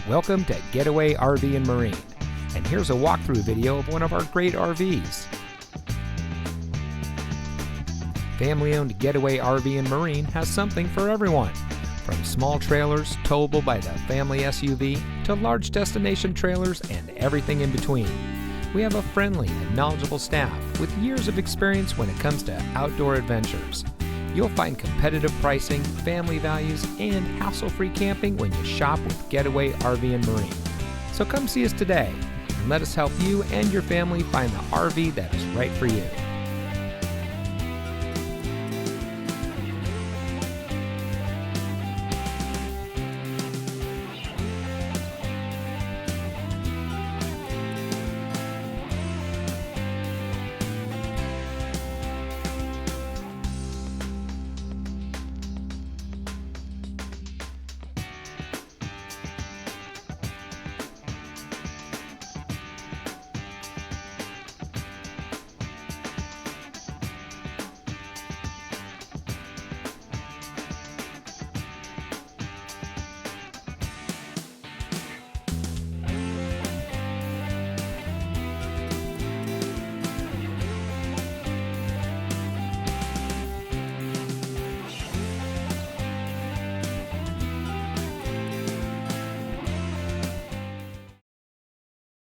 Welcome to Getaway RV and Marine, and here's a walkthrough video of one of our great RVs. Family-owned Getaway RV and Marine has something for everyone, from small trailers towable by the family SUV to large destination trailers and everything in between. We have a friendly and knowledgeable staff with years of experience when it comes to outdoor adventures. You'll find competitive pricing, family values, and hassle-free camping when you shop with Getaway RV and Marine. So come see us today and let us help you and your family find the RV that is right for you.